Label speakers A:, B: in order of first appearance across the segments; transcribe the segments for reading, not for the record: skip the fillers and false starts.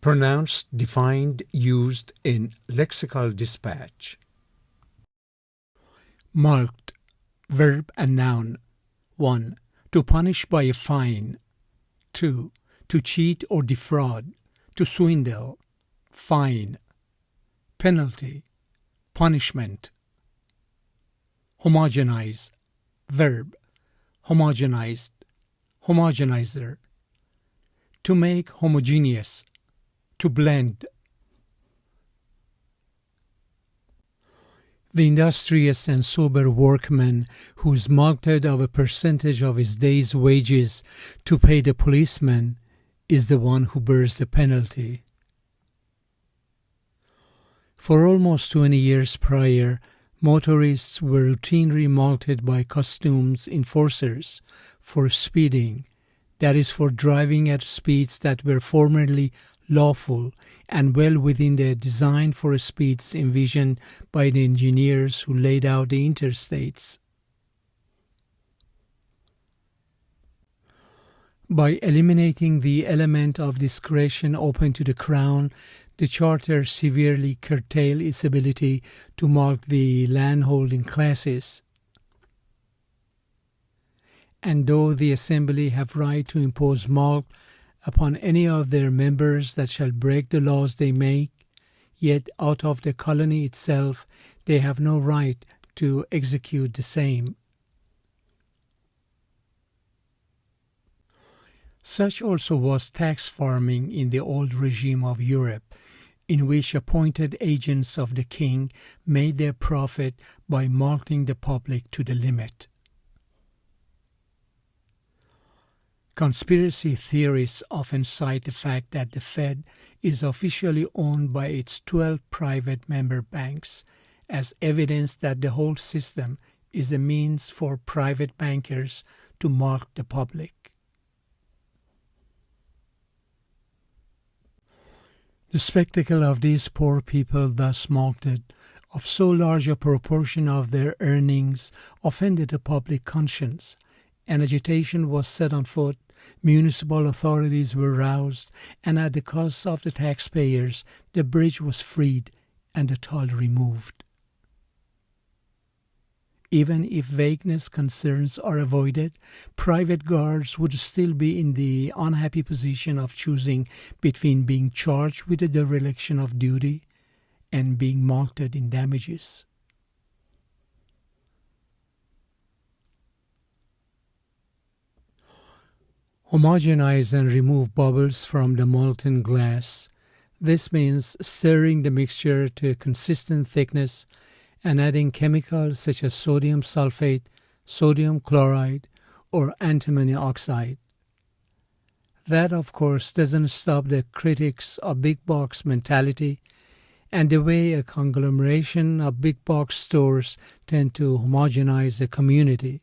A: Pronounced, defined, used in lexical dispatch. Mulct, verb and noun. 1. To punish by a fine. 2. To cheat or defraud, to swindle. Fine. Penalty, punishment. Homogenize, verb. Homogenized, homogenizer. To make homogeneous, to blend. The industrious and sober workman who is mulcted of a percentage of his day's wages to pay the policeman is the one who bears the penalty. For almost 20 years prior, motorists were routinely mulcted by customs enforcers for speeding, that is, for driving at speeds that were formerly lawful and well within the design for speeds envisioned by the engineers who laid out the interstates. By eliminating the element of discretion open to the Crown, the Charter severely curtailed its ability to mulct the landholding classes. And though the Assembly have right to impose mulct upon any of their members that shall break the laws they make, yet out of the colony itself they have no right to execute the same. Such also was tax farming in the old regime of Europe, in which appointed agents of the king made their profit by mulcting the public to the limit. Conspiracy theorists often cite the fact that the Fed is officially owned by its 12 private member banks as evidence that the whole system is a means for private bankers to mulct the public. The spectacle of these poor people thus mulcted of so large a proportion of their earnings offended the public conscience. An agitation was set on foot, municipal authorities were roused, and at the cost of the taxpayers, the bridge was freed and the toll removed. Even if vagueness concerns are avoided, private guards would still be in the unhappy position of choosing between being charged with the dereliction of duty and being mulcted in damages. Homogenize and remove bubbles from the molten glass. This means stirring the mixture to a consistent thickness and adding chemicals such as sodium sulfate, sodium chloride, or antimony oxide. That, of course, doesn't stop the critics of big box mentality and the way a conglomeration of big box stores tend to homogenize the community.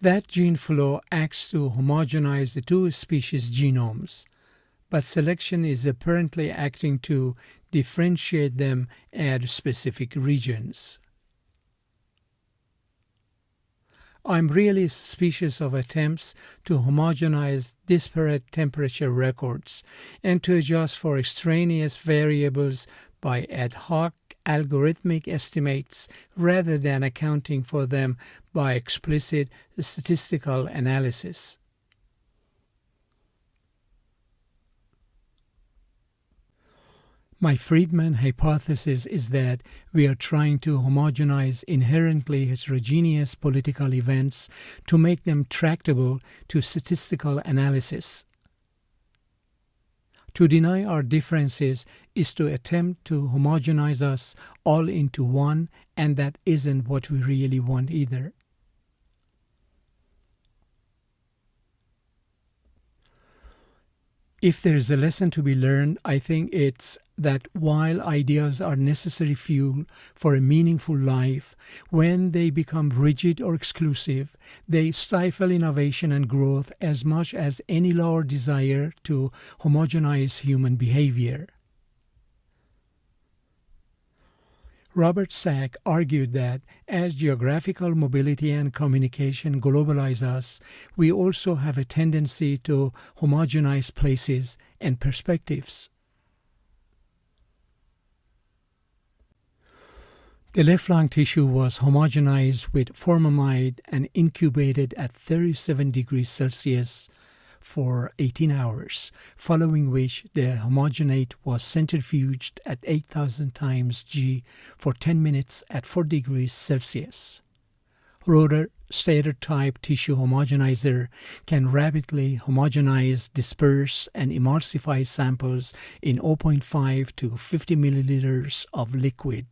A: That gene flow acts to homogenize the two species' genomes, but selection is apparently acting to differentiate them at specific regions. I'm really suspicious of attempts to homogenize disparate temperature records and to adjust for extraneous variables by ad hoc algorithmic estimates rather than accounting for them by explicit statistical analysis. My Friedman hypothesis is that we are trying to homogenize inherently heterogeneous political events to make them tractable to statistical analysis. To deny our differences is to attempt to homogenize us all into one, and that isn't what we really want either. If there is a lesson to be learned, I think it's that while ideas are necessary fuel for a meaningful life, when they become rigid or exclusive, they stifle innovation and growth as much as any law or desire to homogenize human behavior. Robert Sack argued that as geographical mobility and communication globalize us, we also have a tendency to homogenize places and perspectives. The left lung tissue was homogenized with formaldehyde and incubated at 37 degrees Celsius for 18 hours, following which the homogenate was centrifuged at 8,000 times G for 10 minutes at 4 degrees Celsius. Rotor stator type tissue homogenizer can rapidly homogenize, disperse, and emulsify samples in 0.5 to 50 milliliters of liquid.